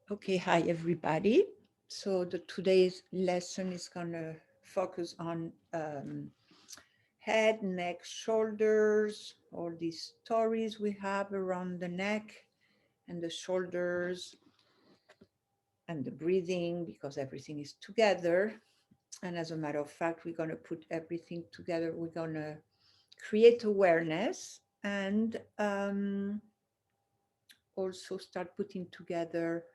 Okay, hi everybody. So today's lesson is gonna focus on head, neck, shoulders, all these stories we have around the neck and the shoulders and the breathing, because everything is together. And as a matter of fact, we're gonna put everything together. We're gonna create awareness and also start putting together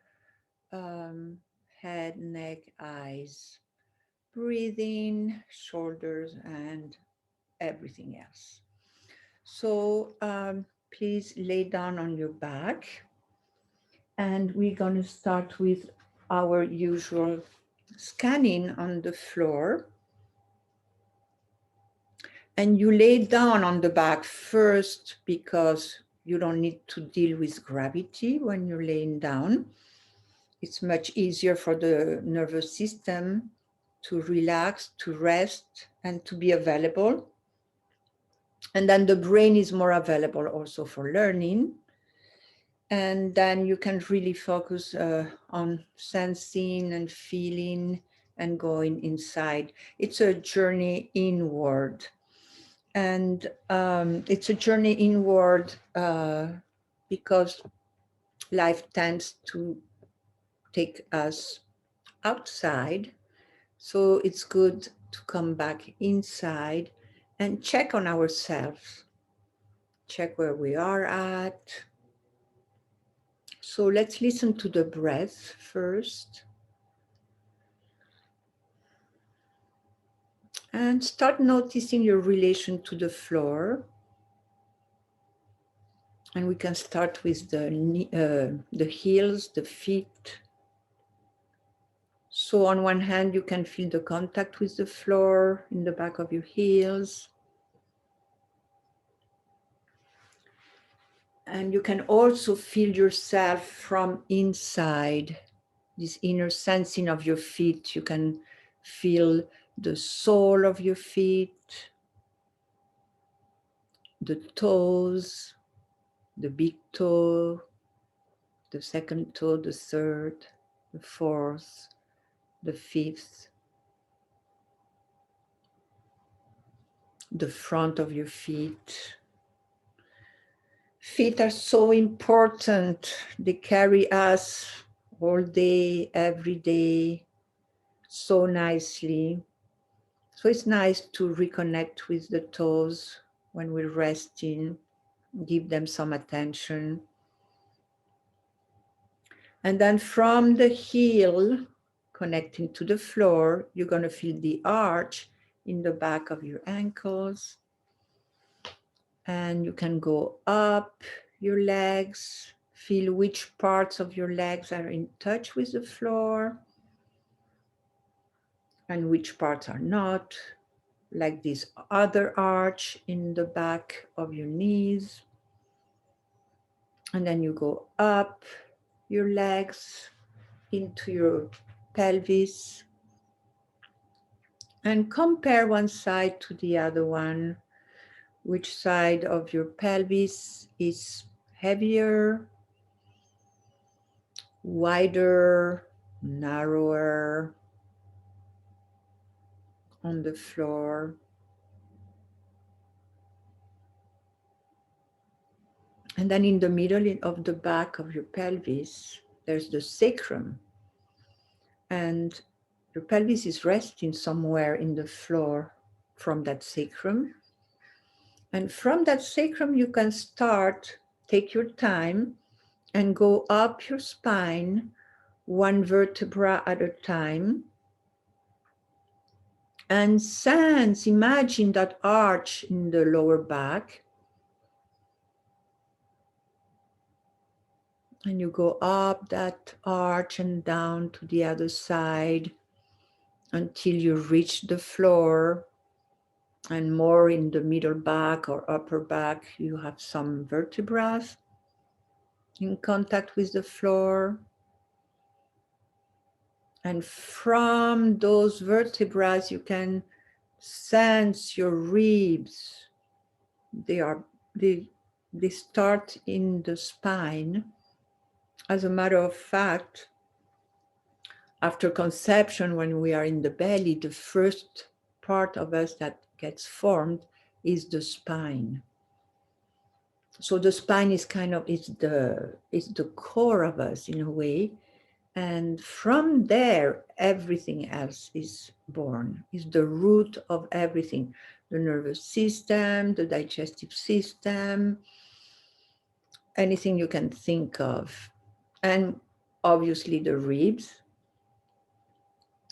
um, head, neck, eyes, breathing, shoulders, and everything else. So please lay down on your back, and we're going to start with our usual scanning on the floor. And you lay down on the back first because you don't need to deal with gravity when you're laying down. It's much easier for the nervous system to relax, to rest, and to be available. And then the brain is more available also for learning. And then you can really focus on sensing and feeling and going inside. It's a journey inward. And it's a journey inward because life tends to take us outside. So it's good to come back inside and check on ourselves, check where we are at. So let's listen to the breath first and start noticing your relation to the floor. And we can start with the heels, the feet. So on one hand, you can feel the contact with the floor in the back of your heels. And you can also feel yourself from inside, this inner sensing of your feet. You can feel the sole of your feet, the toes, the big toe, the second toe, the third, the fourth, the fifth, the front of your feet. Feet are so important. They carry us all day, every day, so nicely. So it's nice to reconnect with the toes when we're resting, give them some attention. And then from the heel, connecting to the floor, you're going to feel the arch in the back of your ankles. And you can go up your legs, feel which parts of your legs are in touch with the floor and which parts are not, like this other arch in the back of your knees. And then you go up your legs into your pelvis and compare one side to the other one. Which side of your pelvis is heavier, wider, narrower on the floor? And then in the middle of the back of your pelvis, there's the sacrum. And your pelvis is resting somewhere in the floor from that sacrum. And from that sacrum, you can start, take your time, and go up your spine, one vertebra at a time. And sense, imagine that arch in the lower back. And you go up that arch and down to the other side until you reach the floor. And more in the middle back or upper back, you have some vertebrae in contact with the floor. And from those vertebrae, you can sense your ribs. They start in the spine. As a matter of fact, After conception, when we are in the belly, the first part of us that gets formed is the spine. So the spine is kind of, it's the core of us in a way. And from there, everything else is born, is the root of everything. The nervous system, the digestive system, anything you can think of. And obviously the ribs.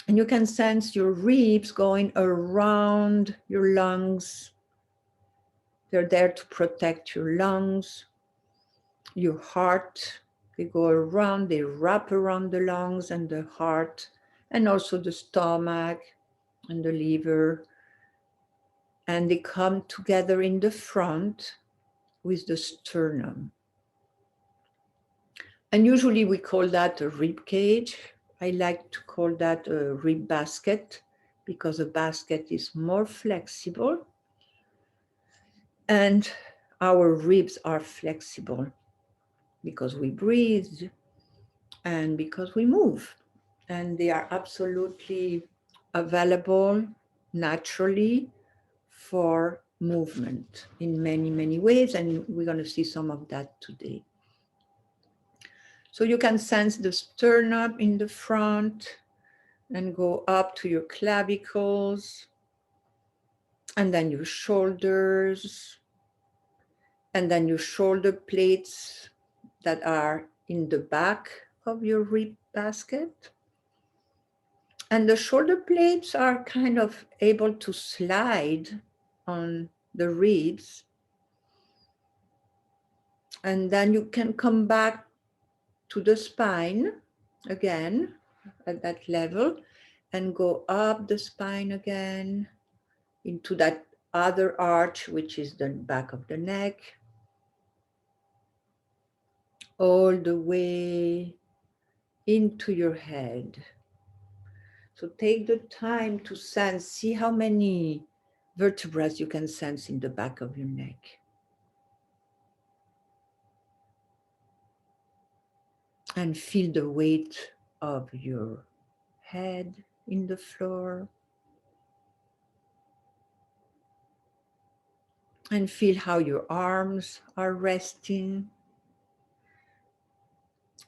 And you can sense your ribs going around your lungs. They're there to protect your lungs, your heart. They go around, they wrap around the lungs and the heart, and also the stomach and the liver. And they come together in the front with the sternum. And usually we call that a rib cage. I like to call that a rib basket because a basket is more flexible. And our ribs are flexible because we breathe and because we move. And they are absolutely available naturally for movement in many, many ways. And we're going to see some of that today. So you can sense the sternum in the front and go up to your clavicles and then your shoulders and then your shoulder plates that are in the back of your rib basket. And the shoulder blades are kind of able to slide on the ribs. And then you can come back to the spine again at that level and go up the spine again into that other arch, which is the back of the neck, all the way into your head. So take the time to sense, see how many vertebrae you can sense in the back of your neck. And feel the weight of your head in the floor. And feel how your arms are resting.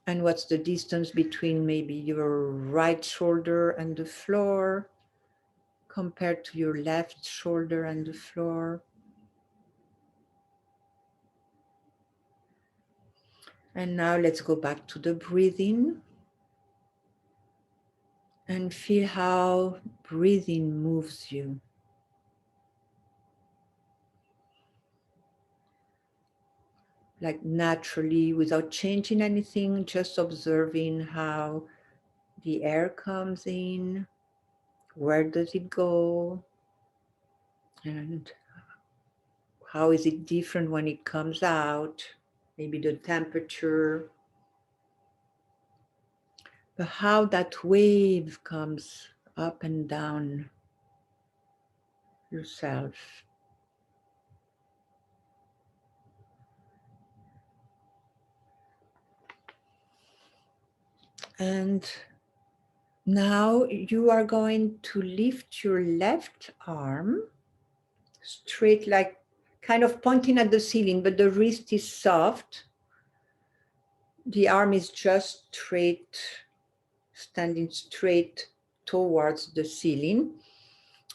And what's the distance between maybe your right shoulder and the floor compared to your left shoulder and the floor. And now let's go back to the breathing and feel how breathing moves you. Like naturally, without changing anything, just observing how the air comes in, where does it go, and how is it different when it comes out, maybe the temperature, but how that wave comes up and down yourself. And now you are going to lift your left arm straight, like kind of pointing at the ceiling, but the wrist is soft. The arm is just straight, standing straight towards the ceiling.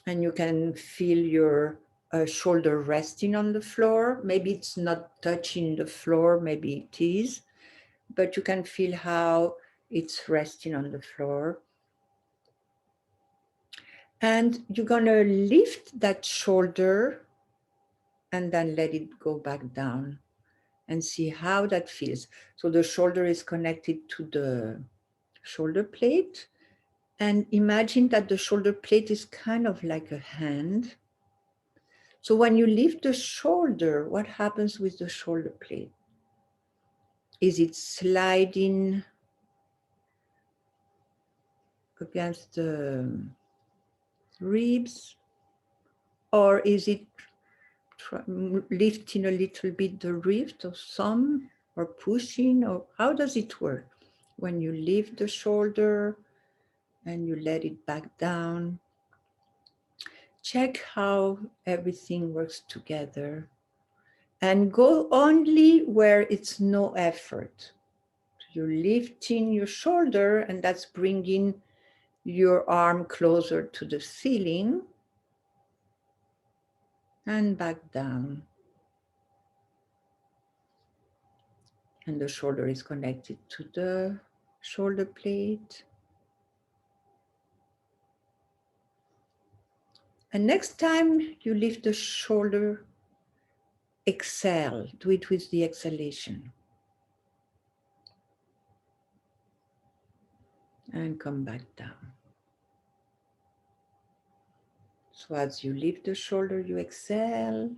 And you can feel your shoulder resting on the floor. Maybe it's not touching the floor, maybe it is, but you can feel how it's resting on the floor. And you're gonna lift that shoulder and then let it go back down and see how that feels. So the shoulder is connected to the shoulder plate. And imagine that the shoulder plate is kind of like a hand. So when you lift the shoulder, what happens with the shoulder plate? Is it sliding against the ribs? Or is it lifting a little bit the ribs or some, or pushing? Or how does it work? When you lift the shoulder, and you let it back down. Check how everything works together and go only where it's no effort. You're lifting your shoulder and that's bringing your arm closer to the ceiling and back down. And the shoulder is connected to the shoulder plate. And next time you lift the shoulder, exhale. Do it with the exhalation. And come back down. So as you lift the shoulder, you exhale.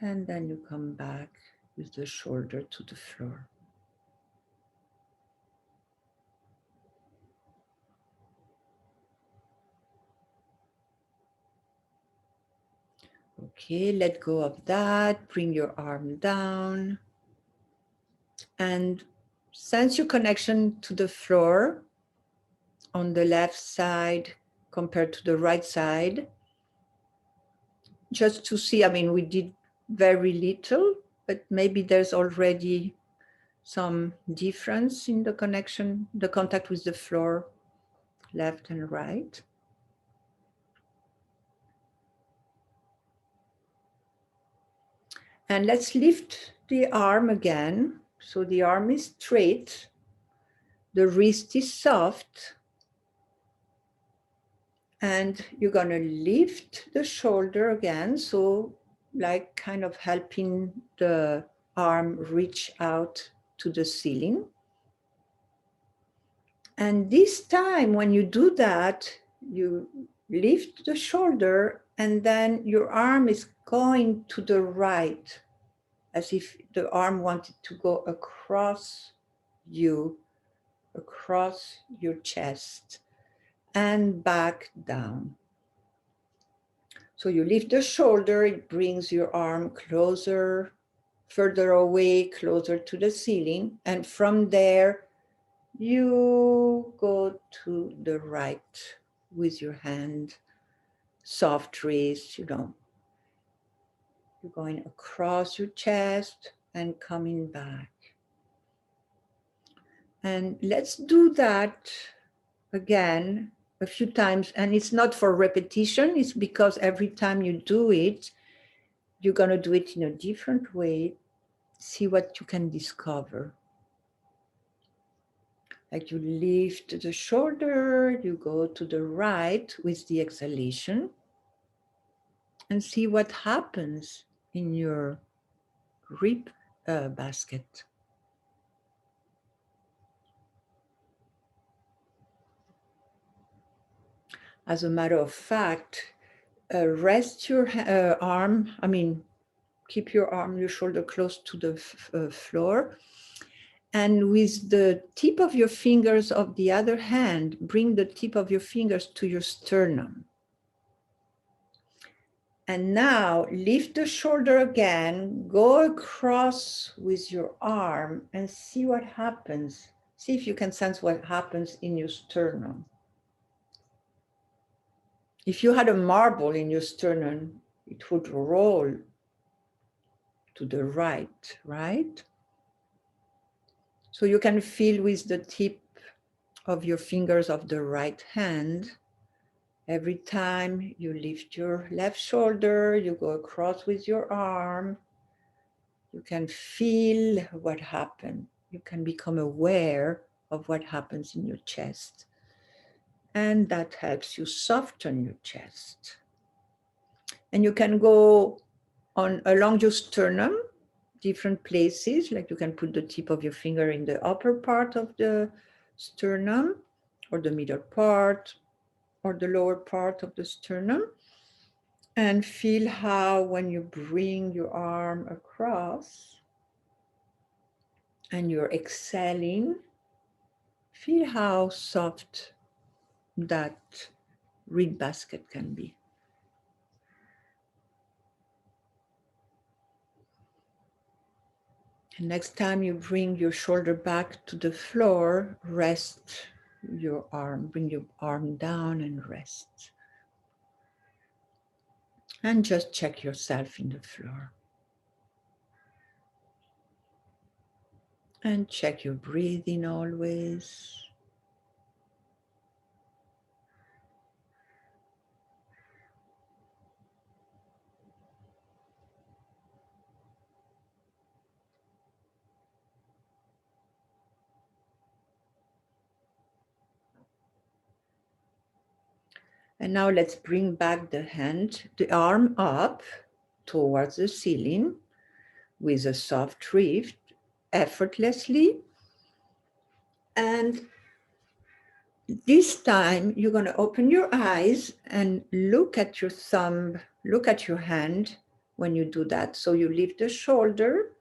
And then you come back with the shoulder to the floor. Okay, let go of that. Bring your arm down. And sense your connection to the floor on the left side compared to the right side. Just to see, I mean, we did very little, but maybe there's already some difference in the connection, the contact with the floor, left and right. And let's lift the arm again. So the arm is straight, the wrist is soft, and you're gonna lift the shoulder again. So like kind of helping the arm reach out to the ceiling. And this time when you do that, you lift the shoulder and then your arm is going to the right, as if the arm wanted to go across you, across your chest and back down. So you lift the shoulder, it brings your arm closer, further away, closer to the ceiling. And from there, you go to the right with your hand, soft wrist, you're going across your chest and coming back. And let's do that again a few times. And it's not for repetition, it's because every time you do it, you're going to do it in a different way. See what you can discover. Like you lift the shoulder, you go to the right with the exhalation and see what happens in your rib basket. As a matter of fact, rest your arm, keep your shoulder close to the floor. And with the tip of your fingers of the other hand, bring the tip of your fingers to your sternum. And now lift the shoulder again, go across with your arm and see what happens. See if you can sense what happens in your sternum. If you had a marble in your sternum, it would roll to the right, right? So you can feel with the tip of your fingers of the right hand, every time you lift your left shoulder, you go across with your arm, you can feel what happened. You can become aware of what happens in your chest. And that helps you soften your chest. And you can go along your sternum, different places, like you can put the tip of your finger in the upper part of the sternum, or the middle part, or the lower part of the sternum. And feel how when you bring your arm across and you're exhaling, feel how soft that reed basket can be. And next time you bring your shoulder back to the floor, rest your arm, bring your arm down and rest. And just check yourself in the floor. And check your breathing always. And now let's bring back the arm up towards the ceiling with a soft lift, effortlessly. And this time you're going to open your eyes and look at your thumb, look at your hand when you do that. So you lift the shoulder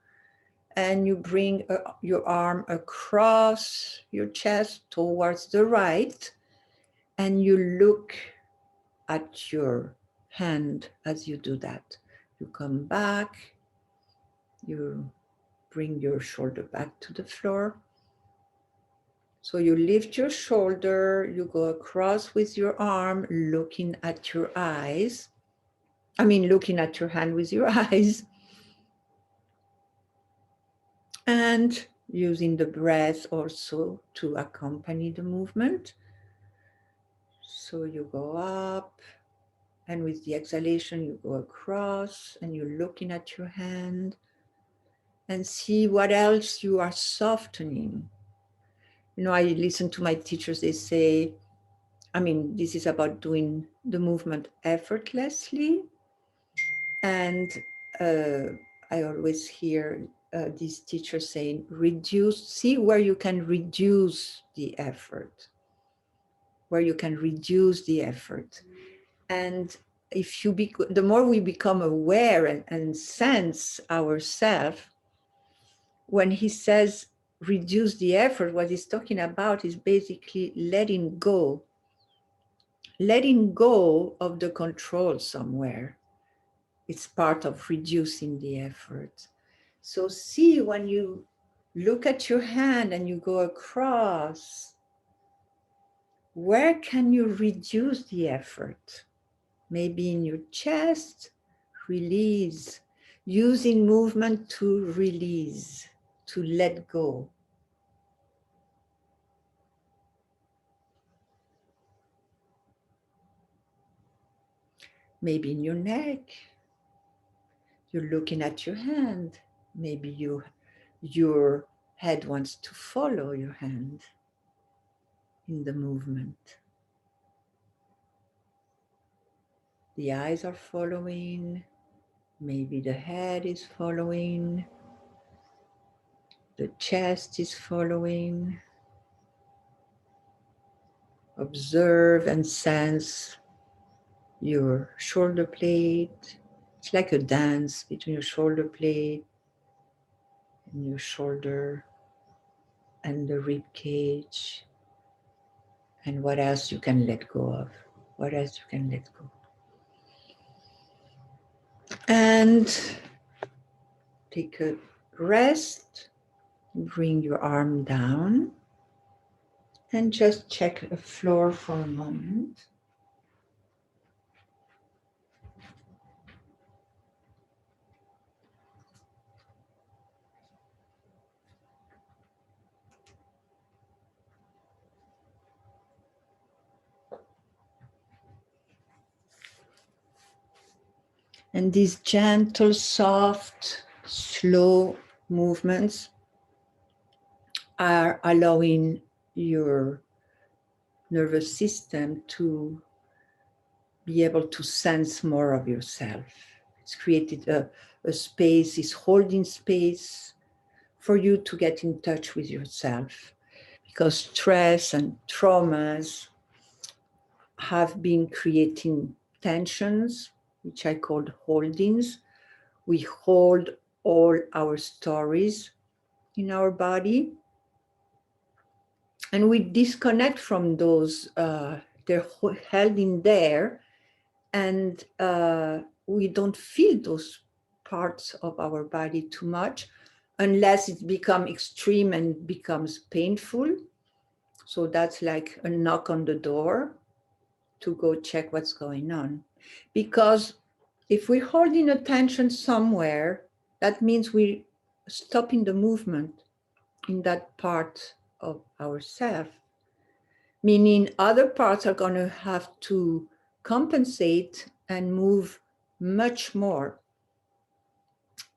and you bring your arm across your chest towards the right, and you look at your hand as you do that. You come back, you bring your shoulder back to the floor. So you lift your shoulder, you go across with your arm, looking at your eyes. Looking at your hand with your eyes. And using the breath also to accompany the movement. So you go up, and with the exhalation, you go across, and you're looking at your hand, and see what else you are softening. I listen to my teachers, they say, this is about doing the movement effortlessly. And I always hear these teachers saying, see where you can reduce the effort, where you can reduce the effort. And the more we become aware and sense ourselves, when he says reduce the effort, what he's talking about is basically letting go of the control somewhere. It's part of reducing the effort. So see, when you look at your hand and you go across, where can you reduce the effort? Maybe in your chest, release, using movement to release, to let go. Maybe in your neck, you're looking at your hand. Maybe your head wants to follow your hand in the movement. The eyes are following. Maybe the head is following. The chest is following. Observe and sense your shoulder blade. It's like a dance between your shoulder blade and your shoulder and the rib cage. And what else you can let go of? What else you can let go? And take a rest. Bring your arm down and just check the floor for a moment. And these gentle, soft, slow movements are allowing your nervous system to be able to sense more of yourself. It's created a space, it's holding space for you to get in touch with yourself, because stress and traumas have been creating tensions, which I called holdings. We hold all our stories in our body, and we disconnect from those. They're held in there, and we don't feel those parts of our body too much, unless it becomes extreme and becomes painful. So that's like a knock on the door to go check what's going on. Because if we're holding attention somewhere, that means we're stopping the movement in that part of ourself, meaning other parts are going to have to compensate and move much more.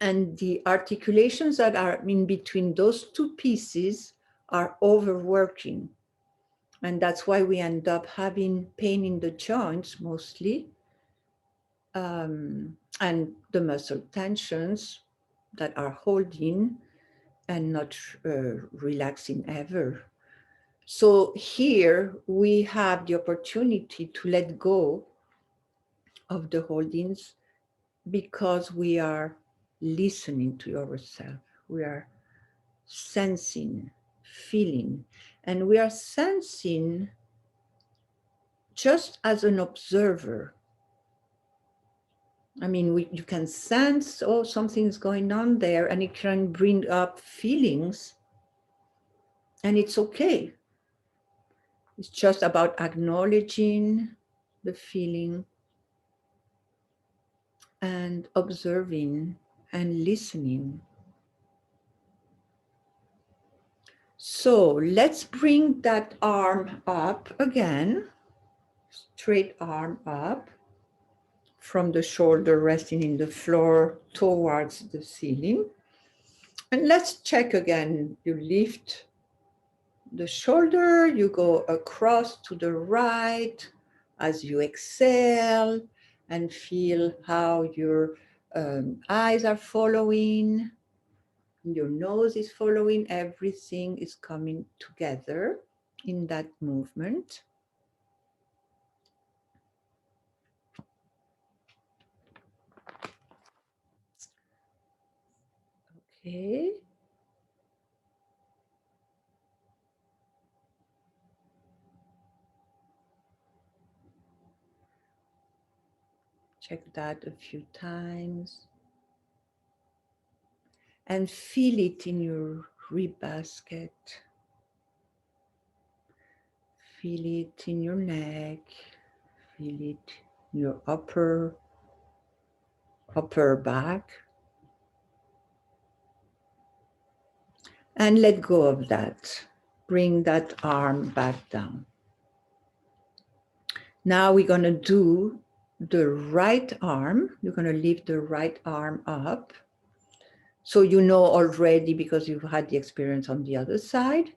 And the articulations that are in between those two pieces are overworking. And that's why we end up having pain in the joints mostly, and the muscle tensions that are holding and not relaxing ever. So here we have the opportunity to let go of the holdings because we are listening to ourselves. We are sensing, feeling, and we are sensing just as an observer. I mean, you can sense, oh, something's going on there, and it can bring up feelings, and it's okay. It's just about acknowledging the feeling and observing and listening. So let's bring that arm up again, straight arm up from the shoulder resting in the floor towards the ceiling. And let's check again. You lift the shoulder, you go across to the right as you exhale and feel how your eyes are following, your nose is following, everything is coming together in that movement. Okay. Check that a few times. And feel it in your rib basket. Feel it in your neck. Feel it in your upper back. And let go of that. Bring that arm back down. Now we're going to do the right arm. You're going to lift the right arm up. So you know already because you've had the experience on the other side.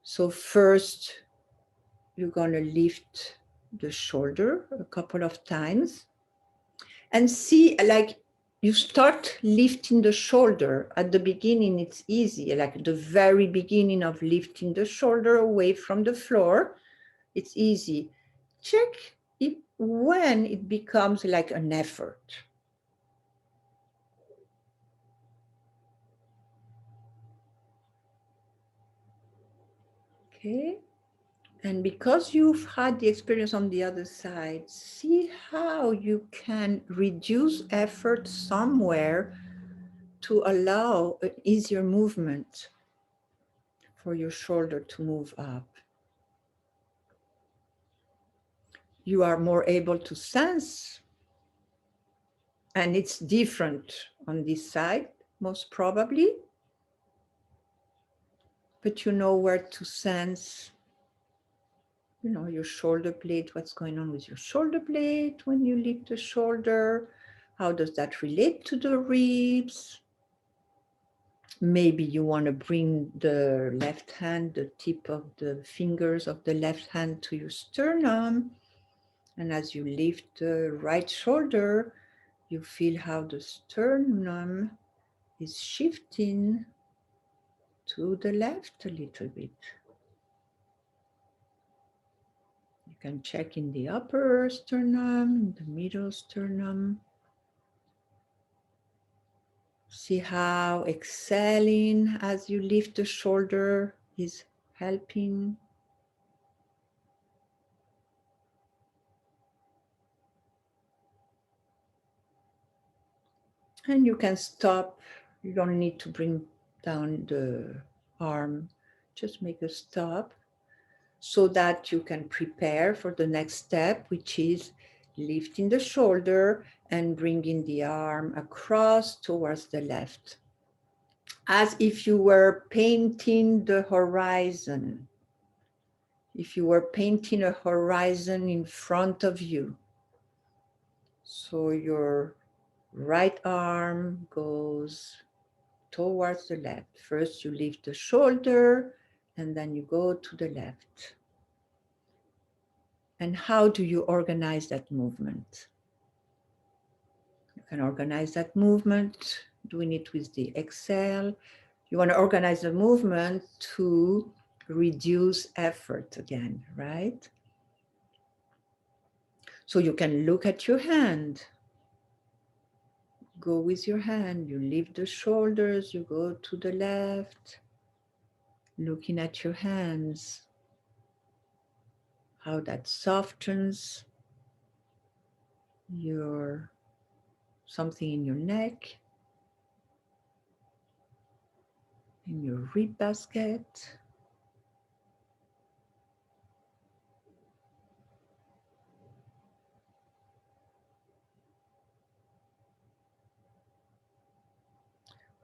So first, you're going to lift the shoulder a couple of times and see, like, you start lifting the shoulder. At the beginning, it's easy, like the very beginning of lifting the shoulder away from the floor. It's easy. Check it when it becomes like an effort. Okay. And because you've had the experience on the other side, see how you can reduce effort somewhere to allow an easier movement for your shoulder to move up. You are more able to sense, and it's different on this side, most probably, but you know where to sense, you know, your shoulder blade, what's going on with your shoulder blade when you lift the shoulder. How does that relate to the ribs? Maybe you want to bring the left hand, the tip of the fingers of the left hand to your sternum. And as you lift the right shoulder, you feel how the sternum is shifting to the left a little bit. You can check in the upper sternum, in the middle sternum. See how exhaling as you lift the shoulder is helping. And you can stop. You don't need to bring down the arm. Just make a stop so that you can prepare for the next step, which is lifting the shoulder and bringing the arm across towards the left, as if you were painting the horizon. If you were painting a horizon in front of you. So your right arm goes towards the left. First you lift the shoulder and then you go to the left. And how do you organize that movement? You can organize that movement doing it with the exhale. You want to organize the movement to reduce effort again, right? So you can look at your hand. Go with your hand, you lift the shoulders, you go to the left, looking at your hands, how that softens your something in your neck, in your rib basket.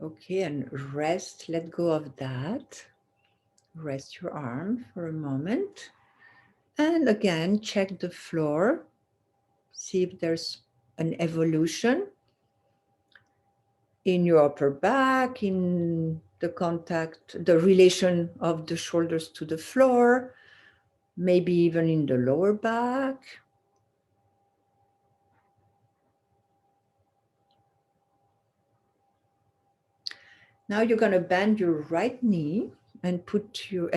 Okay, and rest, let go of that. Rest your arm for a moment. And again, check the floor. See if there's an evolution in your upper back, in the contact, the relation of the shoulders to the floor, maybe even in the lower back. Now you're going to bend your right knee and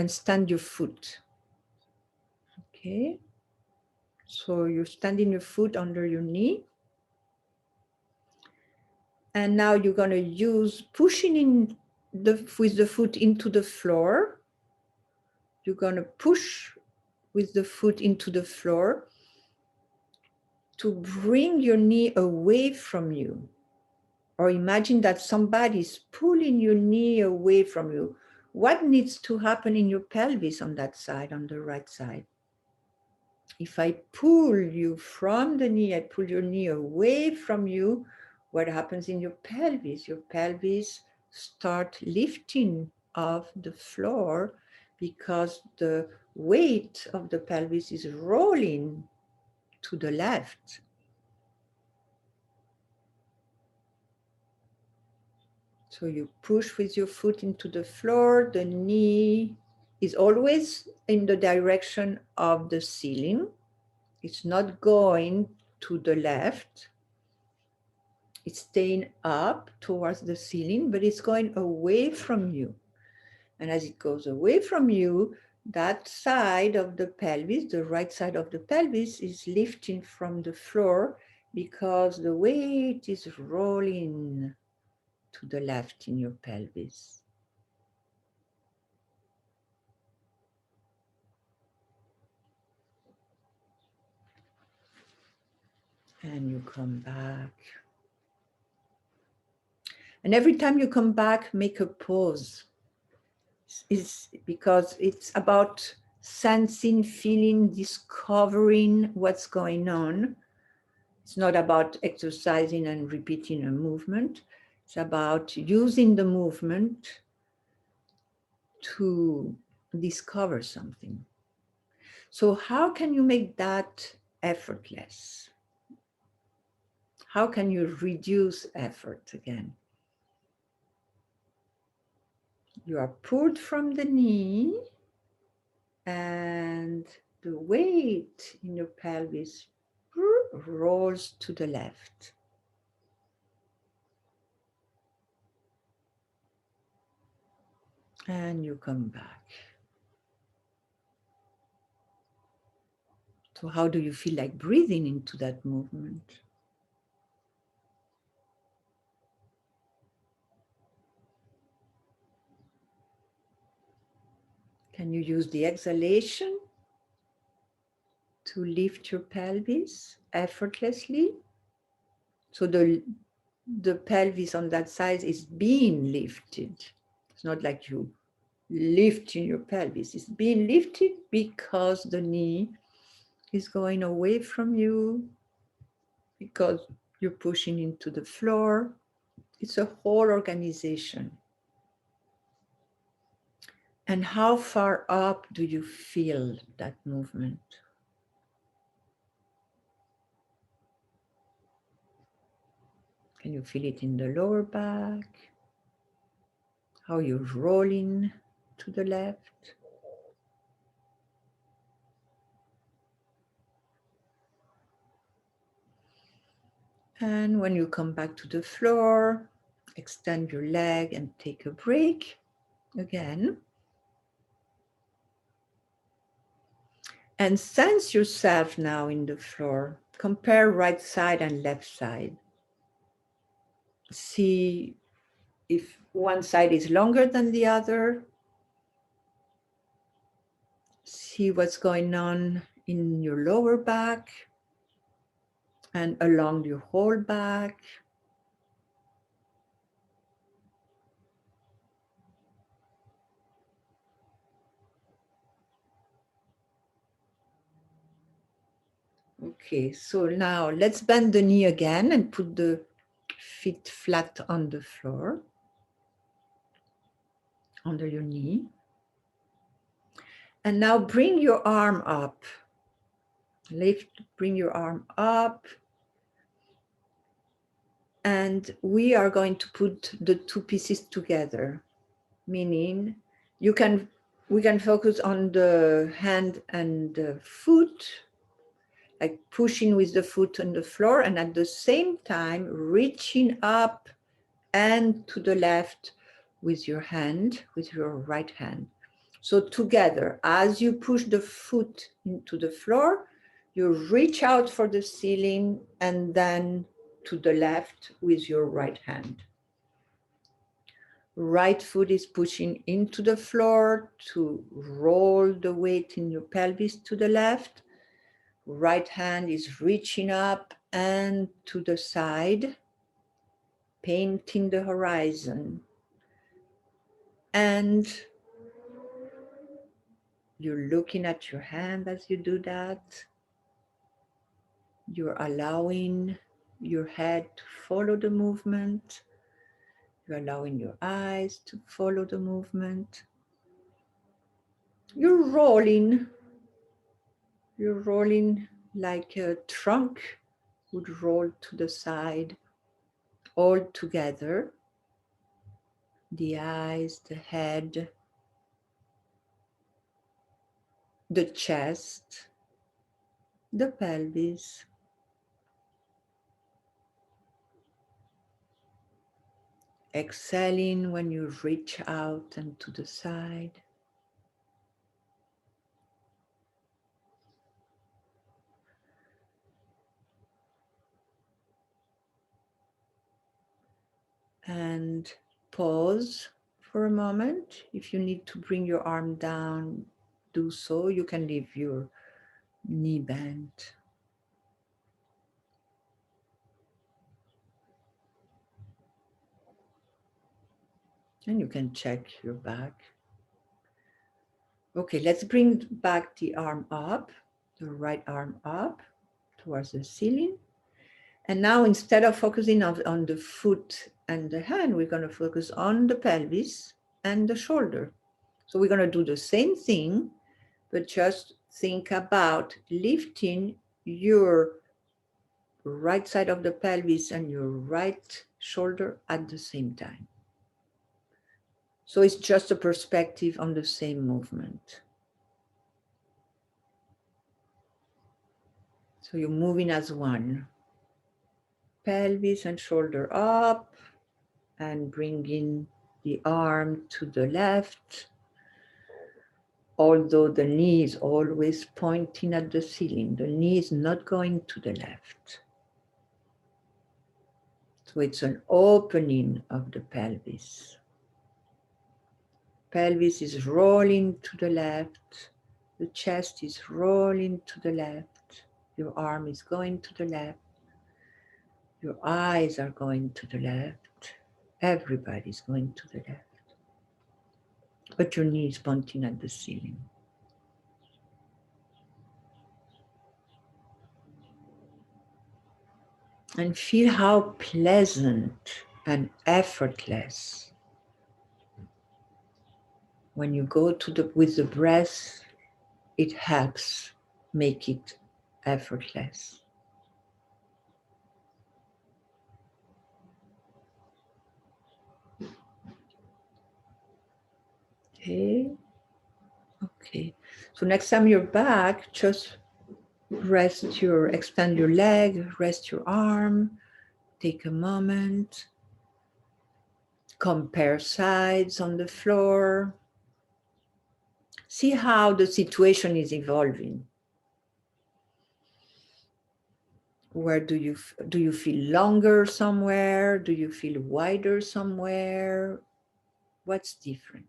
stand your foot. Okay. So you're standing your foot under your knee. And now you're going to use pushing in with the foot into the floor. You're going to push with the foot into the floor to bring your knee away from you. Or imagine that somebody's pulling your knee away from you. What needs to happen in your pelvis on that side, on the right side? If I pull you from the knee, I pull your knee away from you, what happens in your pelvis? Your pelvis start lifting off the floor because the weight of the pelvis is rolling to the left. So you push with your foot into the floor, the knee is always in the direction of the ceiling. It's not going to the left. It's staying up towards the ceiling, but it's going away from you. And as it goes away from you, that side of the pelvis, the right side of the pelvis, is lifting from the floor because the weight is rolling to the left in your pelvis. And you come back. And every time you come back, make a pause. It's because it's about sensing, feeling, discovering what's going on. It's not about exercising and repeating a movement. It's about using the movement to discover something. So how can you make that effortless? How can you reduce effort again? You are pulled from the knee and the weight in your pelvis rolls to the left. And you come back. So how do you feel like breathing into that movement? Can you use the exhalation to lift your pelvis effortlessly? So the pelvis on that side is being lifted. It's not like you lifting your pelvis. It's being lifted because the knee is going away from you, because you're pushing into the floor. It's a whole organization. And how far up do you feel that movement? Can you feel it in the lower back? How you're rolling to the left? And when you come back to the floor, extend your leg and take a break again. And sense yourself now in the floor. Compare right side and left side. See if one side is longer than the other. See what's going on in your lower back and along your whole back. Okay, so now let's bend the knee again and put the feet flat on the floor, under your knee. And now bring your arm up. Bring your arm up. And we are going to put the two pieces together, meaning we can focus on the hand and the foot, like pushing with the foot on the floor, and at the same time reaching up and to the left with your hand, with your right hand. So together, as you push the foot into the floor, you reach out for the ceiling and then to the left with your right hand. Right foot is pushing into the floor to roll the weight in your pelvis to the left. Right hand is reaching up and to the side, painting the horizon. And you're looking at your hand as you do that. You're allowing your head to follow the movement. You're allowing your eyes to follow the movement. You're rolling like a trunk would roll to the side, all together. The eyes, the head, the chest, the pelvis. Exhaling when you reach out and to the side. And pause for a moment. If you need to bring your arm down, do so. You can leave your knee bent. And you can check your back. Okay, let's bring back the arm up, the right arm up towards the ceiling. And now instead of focusing on the foot and the hand, we're going to focus on the pelvis and the shoulder. So we're going to do the same thing, but just think about lifting your right side of the pelvis and your right shoulder at the same time. So it's just a perspective on the same movement. So you're moving as one. Pelvis and shoulder up and bringing the arm to the left, although the knee is always pointing at the ceiling. The knee is not going to the left. So it's an opening of the pelvis. Pelvis is rolling to the left. The chest is rolling to the left. Your arm is going to the left. Your eyes are going to the left. Everybody's going to the left. but your knee is pointing at the ceiling. And feel how pleasant and effortless when you go with the breath, it helps make it effortless. Okay. So next time you're back, just extend your leg, rest your arm, take a moment, compare sides on the floor. See how the situation is evolving. Where do you feel longer somewhere? Do you feel wider somewhere? What's different?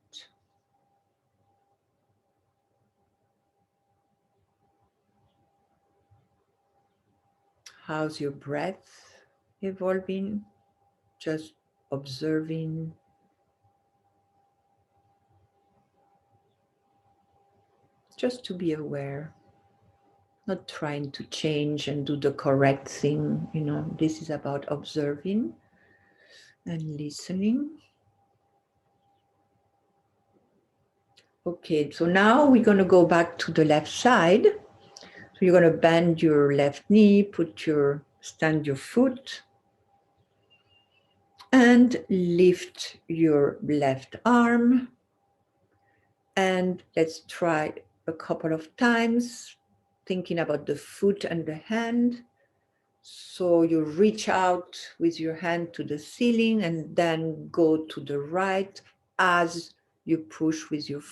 How's your breath evolving? Just observing. Just to be aware. Not trying to change and do the correct thing. This is about observing and listening. Okay, so now we're going to go back to the left side. So you're going to bend your left knee, stand your foot, and lift your left arm. And let's try a couple of times, thinking about the foot and the hand. So you reach out with your hand to the ceiling and then go to the right as you push with your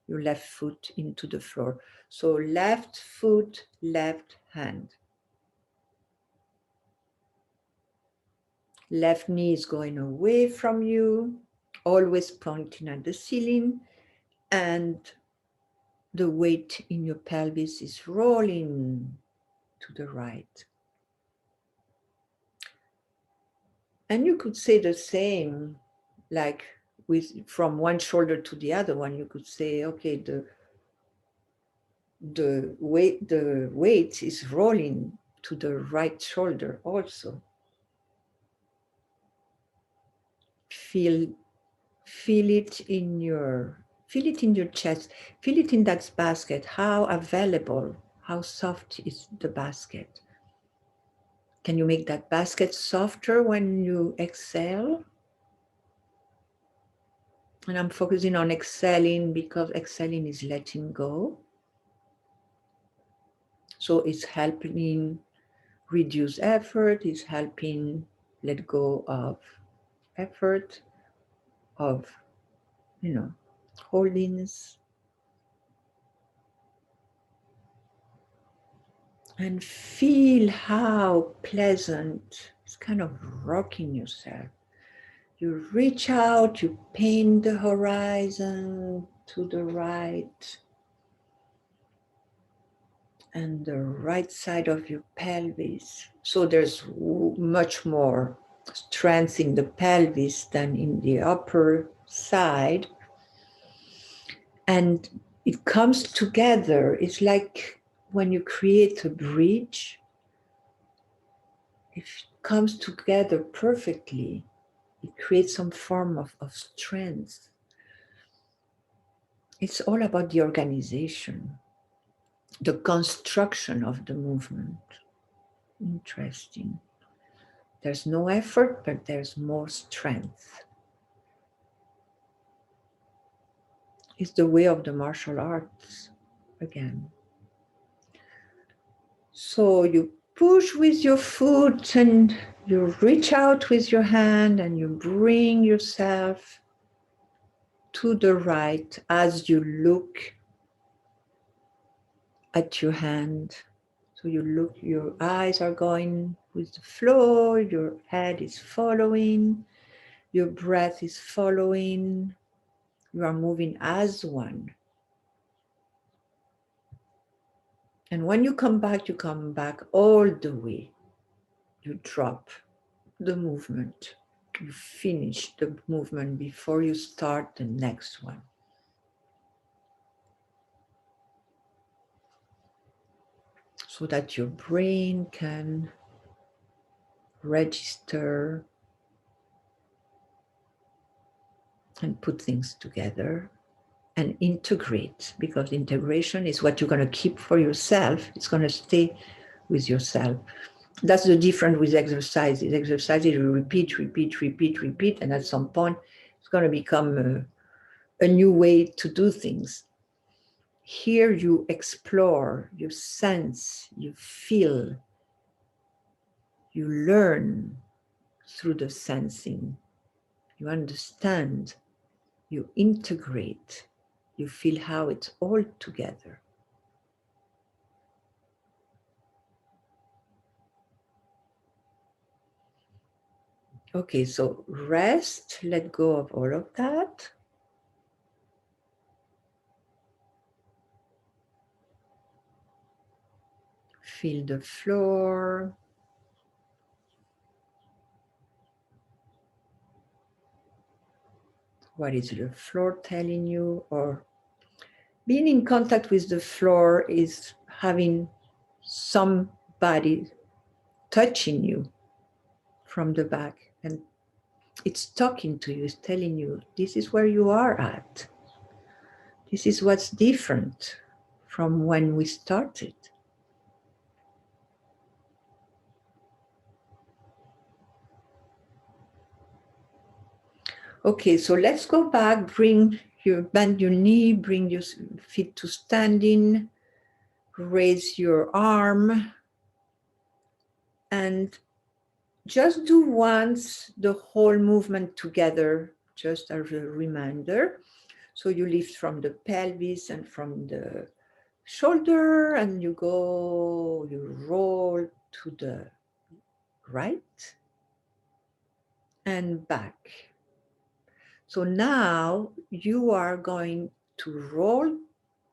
left foot into the floor. So left foot, left hand. Left knee is going away from you, always pointing at the ceiling, and the weight in your pelvis is rolling to the right. And you could say the same, like from one shoulder to the other one. You could say, okay, the weight is rolling to the right shoulder also. Feel it in your chest. Feel it in that basket. How available, how soft is the basket? Can you make that basket softer when you exhale? And I'm focusing on exhaling because exhaling is letting go. So it's helping reduce effort, it's helping let go of effort, of, holdings. And feel how pleasant, it's kind of rocking yourself. You reach out, you paint the horizon to the right and the right side of your pelvis. So there's much more strength in the pelvis than in the upper side. And it comes together. It's like when you create a bridge, it comes together perfectly. It creates some form of strength. It's all about the organization, the construction of the movement. Interesting. There's no effort, but there's more strength. It's the way of the martial arts again. So you push with your foot and you reach out with your hand and you bring yourself to the right as you look at your hand. So you look, your eyes are going with the flow, your head is following, your breath is following, you are moving as one. And when you come back all the way. You drop the movement you finish the movement before you start the next one. So that your brain can register and put things together and integrate, because integration is what you're going to keep for yourself. It's going to stay with yourself. That's the difference with exercises. Exercises, you repeat, and at some point, it's going to become a new way to do things. Here you explore, you sense, you feel, you learn through the sensing, you understand, you integrate, you feel how it's all together. Okay, so rest, let go of all of that. Feel the floor. What is the floor telling you? Or being in contact with the floor is having somebody touching you from the back, and it's talking to you, it's telling you, this is where you are at. This is what's different from when we started. Okay, so let's go back, bend your knee, bring your feet to standing, raise your arm, and just do once the whole movement together, just as a reminder. So you lift from the pelvis and from the shoulder, and you roll to the right and back. So now you are going to roll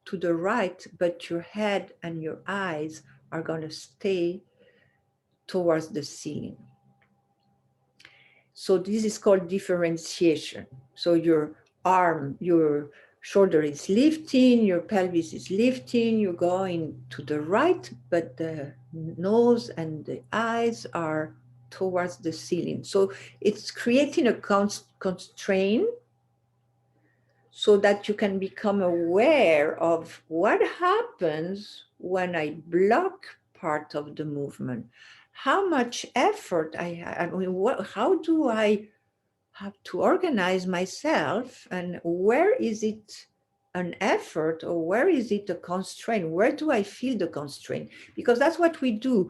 to the right, but your head and your eyes are going to stay towards the ceiling. So this is called differentiation. So your arm, your shoulder is lifting, your pelvis is lifting, you're going to the right, but the nose and the eyes are towards the ceiling. So it's creating a constraint so that you can become aware of what happens when I block part of the movement. How much effort how do I have to organize myself, and where is it an effort or where is it a constraint? Where do I feel the constraint? Because that's what we do.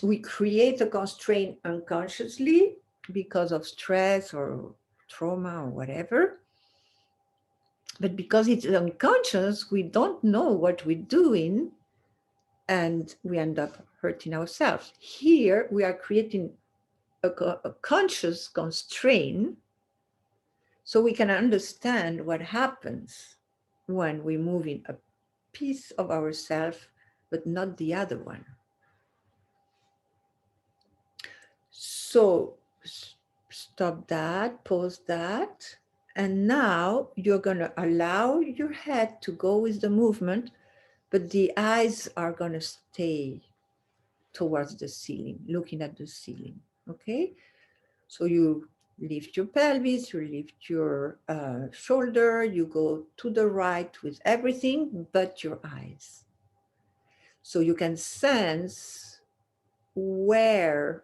We create a constraint unconsciously because of stress or trauma or whatever. But because it's unconscious, we don't know what we're doing, and we end up hurting ourselves. Here, we are creating a conscious constraint so we can understand what happens when we move in a piece of ourselves, but not the other one. So stop that, pause that. And now you're going to allow your head to go with the movement, but the eyes are going to stay towards the ceiling, looking at the ceiling, okay? So you lift your pelvis, you lift your shoulder, you go to the right with everything but your eyes. So you can sense where,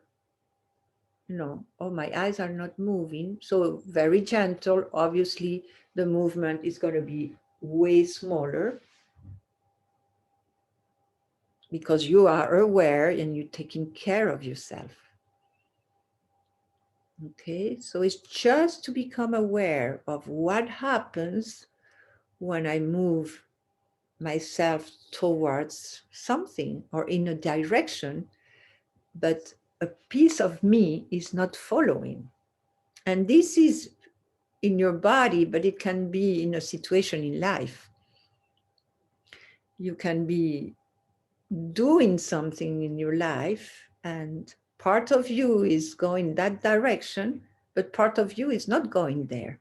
oh, my eyes are not moving. So very gentle, obviously the movement is going to be way smaller because you are aware and you're taking care of yourself. Okay, so it's just to become aware of what happens when I move myself towards something or in a direction, but a piece of me is not following. And this is in your body, but it can be in a situation in life. You can be doing something in your life and part of you is going that direction, but part of you is not going there.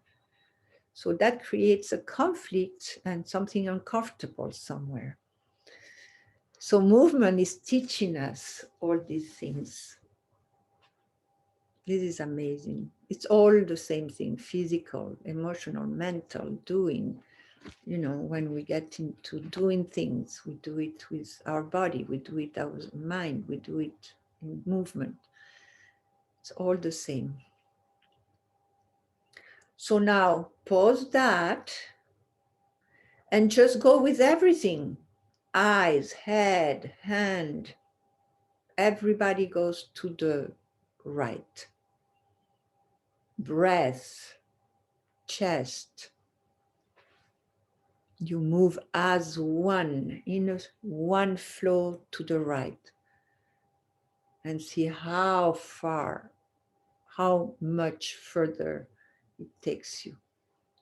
So that creates a conflict and something uncomfortable somewhere. So movement is teaching us all these things. This is amazing. It's all the same thing: physical, emotional, mental, doing. You know, when we get into doing things, we do it with our body, we do it our mind, we do it in movement. It's all the same. So now pause that and just go with everything. Eyes, head, hand, everybody goes to the right. Breath, chest. You move as one, in a one flow to the right. And see how far, how much further it takes you.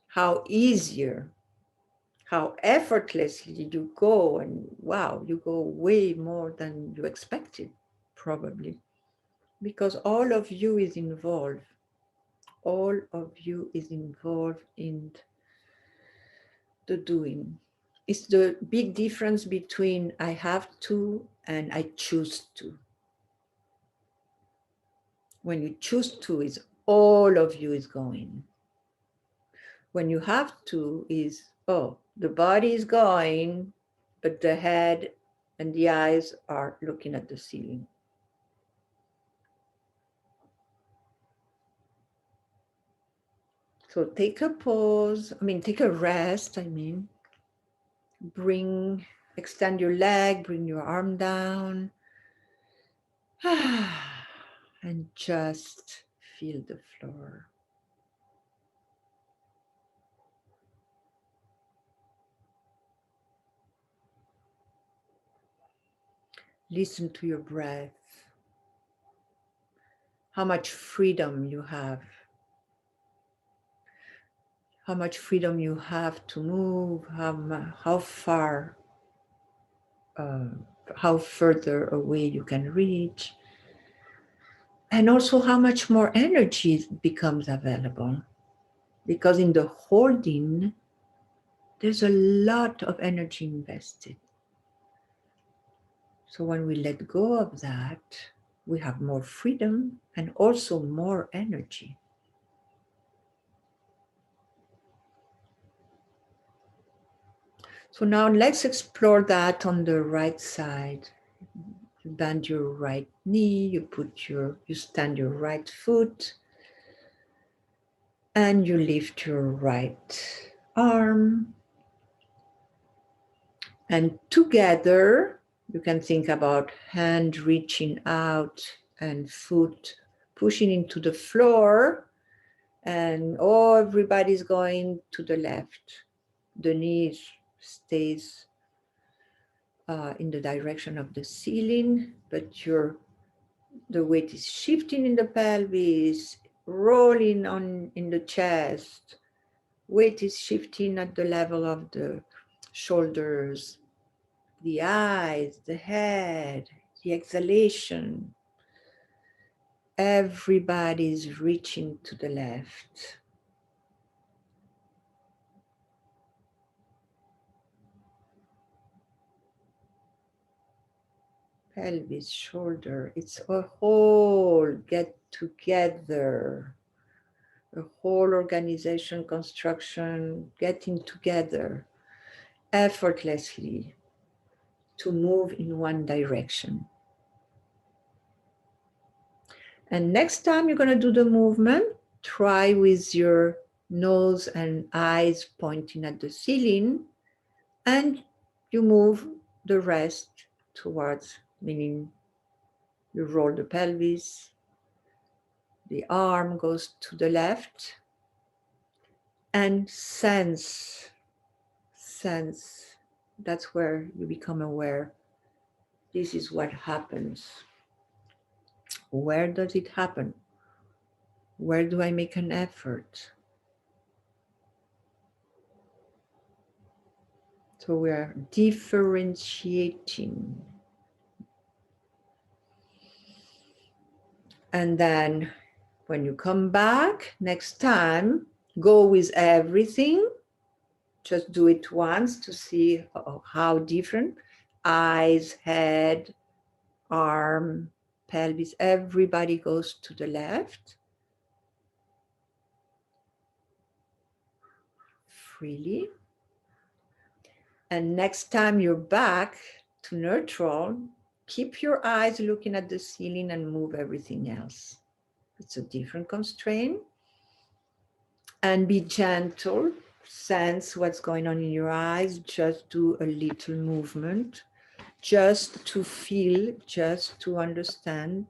How easier, how effortlessly you go, and wow, you go way more than you expected, probably. Because all of you is involved. All of you is involved in the doing. It's the big difference between I have to and I choose to. When you choose to, is all of you is going. When you have to is, oh, the body is going, but the head and the eyes are looking at the ceiling. So take a pause, take a rest, extend your leg, bring your arm down, and just feel the floor. Listen to your breath, how much freedom you have. How much freedom you have to move, how far, how further away you can reach, and also how much more energy becomes available. Because in the holding, there's a lot of energy invested. So when we let go of that, we have more freedom and also more energy. So now let's explore that on the right side. You bend your right knee, you stand your right foot, and you lift your right arm. And together, you can think about hand reaching out and foot pushing into the floor, and everybody's going to the left. The knee stays in the direction of the ceiling, but the weight is shifting in the pelvis, rolling on in the chest. Weight is shifting at the level of the shoulders, the eyes, the head, the exhalation. Everybody's reaching to the left. Pelvis, shoulder, it's a whole get together. A whole organization, construction, getting together effortlessly to move in one direction. And next time you're going to do the movement, try with your nose and eyes pointing at the ceiling, and you move the rest towards, meaning you roll the pelvis, the arm goes to the left, and sense, that's where you become aware. This is what happens. Where does it happen? Where do I make an effort? So we are differentiating. And then When you come back, next time, go with everything. Just do it once to see how different. Eyes, head, arm, pelvis, everybody goes to the left. Freely. And next time you're back to neutral, keep your eyes looking at the ceiling and move everything else. It's a different constraint. And be gentle. Sense what's going on in your eyes. Just do a little movement. Just to feel, just to understand.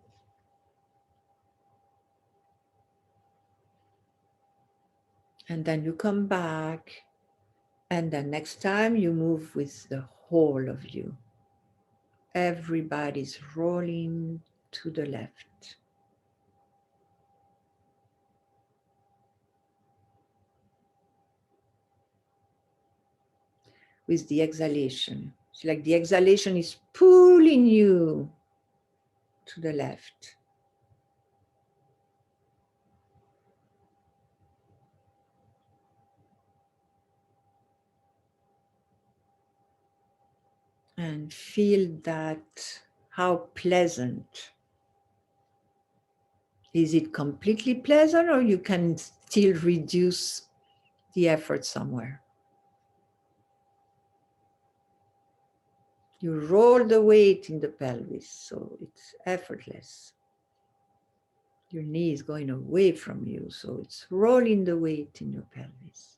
And then you come back. And then next time you move with the whole of you. Everybody's rolling to the left. With the exhalation. It's like the exhalation is pulling you to the left. And feel that, how pleasant. Is it completely pleasant, or you can still reduce the effort somewhere? You roll the weight in the pelvis, so it's effortless. Your knee is going away from you, so it's rolling the weight in your pelvis.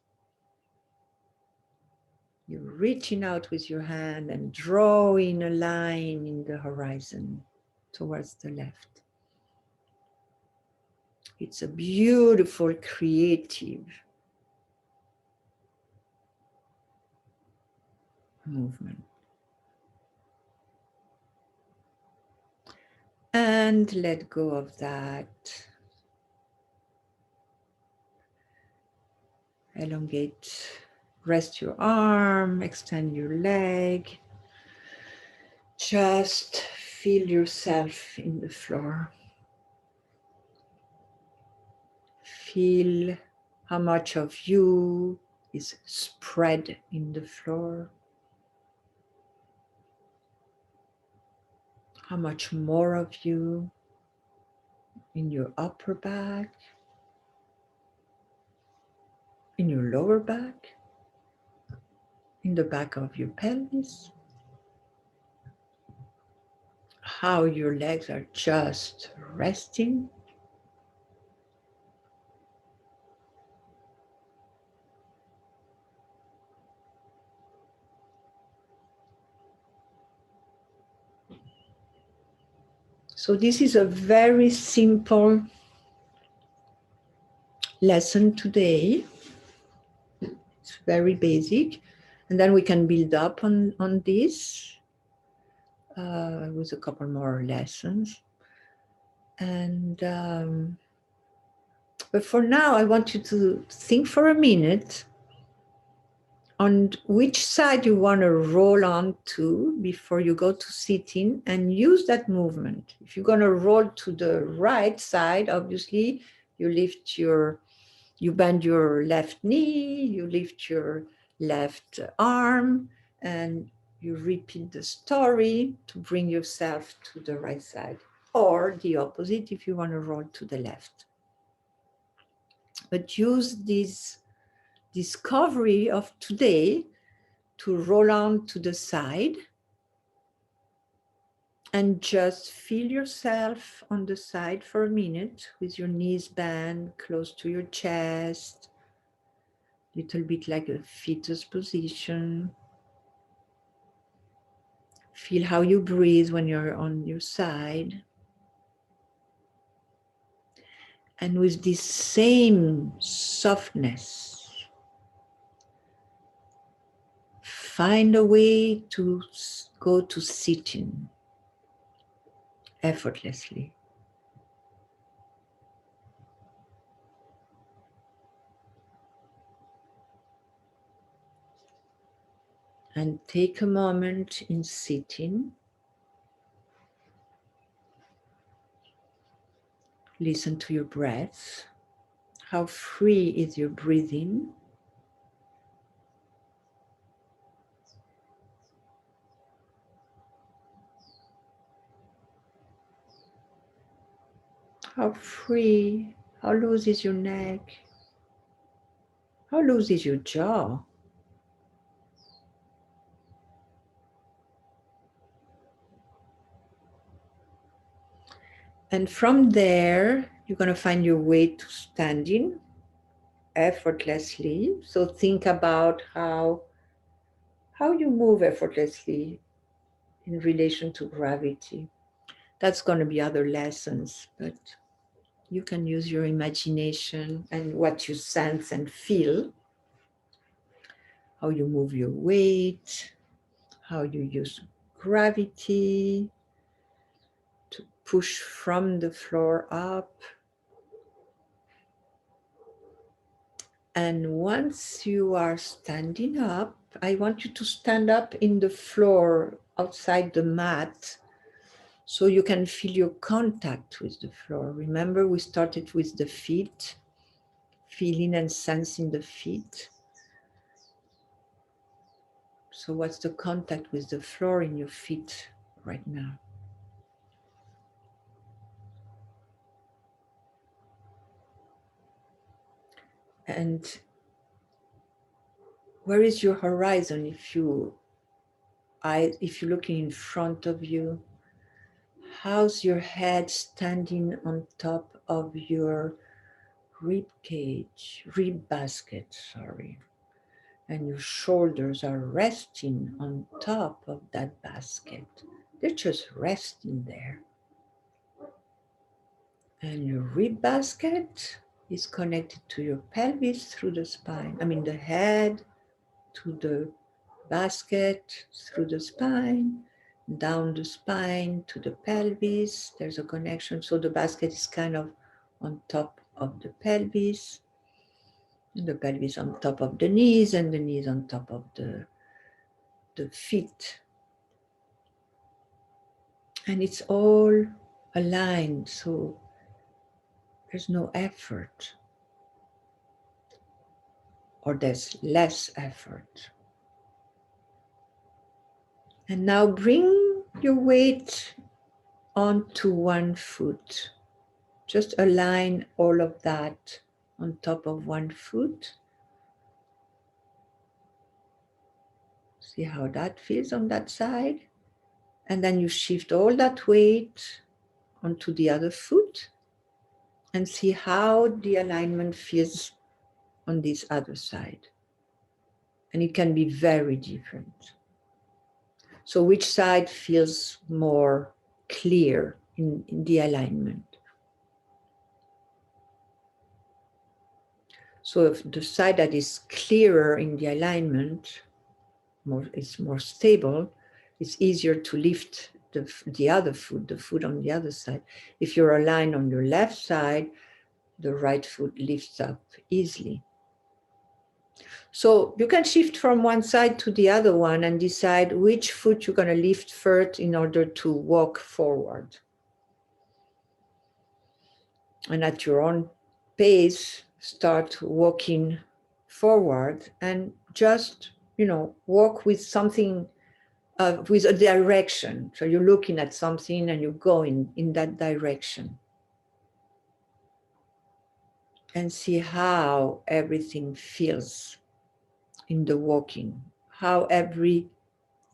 You're reaching out with your hand and drawing a line in the horizon towards the left. It's a beautiful, creative movement. And let go of that. Elongate, rest your arm, extend your leg. Just feel yourself in the floor. Feel how much of you is spread in the floor. How much more of you in your upper back, in your lower back, in the back of your pelvis. How your legs are just resting. So this is a very simple lesson today. It's very basic. And then we can build up on this with a couple more lessons. And but for now, I want you to think for a minute on which side you want to roll on to before you go to sitting, and use that movement. If you're going to roll to the right side, obviously you bend your left knee, you lift your left arm, and you repeat the story to bring yourself to the right side, or the opposite if you want to roll to the left. But use this discovery of today to roll on to the side and just feel yourself on the side for a minute with your knees bent close to your chest, little bit like a fetus position. Feel how you breathe when you're on your side. And with this same softness, find a way to go to sitting effortlessly. And take a moment in sitting. Listen to your breath. How free is your breathing? How free, how loose is your neck? How loose is your jaw? And from there, you're going to find your way to standing effortlessly. So think about how you move effortlessly in relation to gravity. That's going to be other lessons, but you can use your imagination and what you sense and feel, how you move your weight, how you use gravity to push from the floor up. And once you are standing up, I want you to stand up in the floor outside the mat so you can feel your contact with the floor. Remember, we started with the feet, feeling and sensing the feet. So what's the contact with the floor in your feet right now? And where is your horizon if you're looking in front of you? How's your head standing on top of your rib cage, rib basket, sorry, and your shoulders are resting on top of that basket. They're just resting there. And your rib basket is connected to your pelvis through the spine. I mean, the head to the basket through the spine, down the spine to the pelvis. There's a connection. So the basket is kind of on top of the pelvis. The pelvis on top of the knees and the knees on top of the feet. And it's all aligned, so there's no effort, or there's less effort. And now bring your weight onto one foot. Just align all of that on top of one foot. See how that feels on that side. And then you shift all that weight onto the other foot and see how the alignment feels on this other side. And it can be very different. So which side feels more clear in the alignment? So if the side that is clearer in the alignment is more stable, it's easier to lift the other foot, the foot on the other side. If you're aligned on your left side, the right foot lifts up easily. So you can shift from one side to the other one and decide which foot you're going to lift first in order to walk forward. And at your own pace, start walking forward and just, walk with something, with a direction. So you're looking at something and you're going in that direction. And see how everything feels in the walking, how everything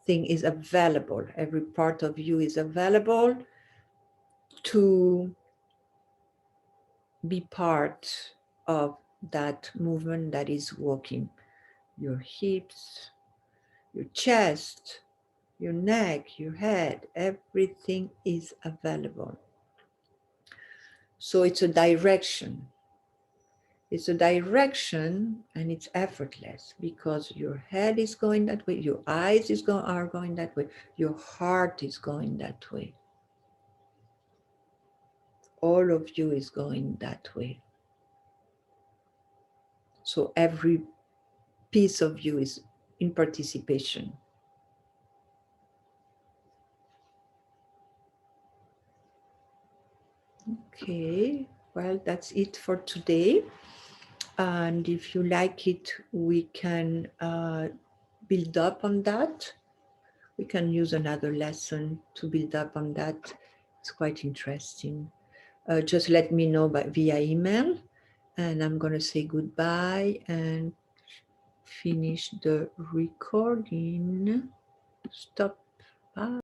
is available, every part of you is available to be part of that movement that is walking. Your hips, your chest, your neck, your head, everything is available. So it's a direction. It's a direction and it's effortless because your head is going that way, your eyes are going that way, your heart is going that way. All of you is going that way. So every piece of you is in participation. Okay, well, that's it for today. And if you like it, we can build up on that. We can use another lesson to build up on that. It's quite interesting. Just let me know via email, and I'm going to say goodbye and finish the recording. Stop. Bye.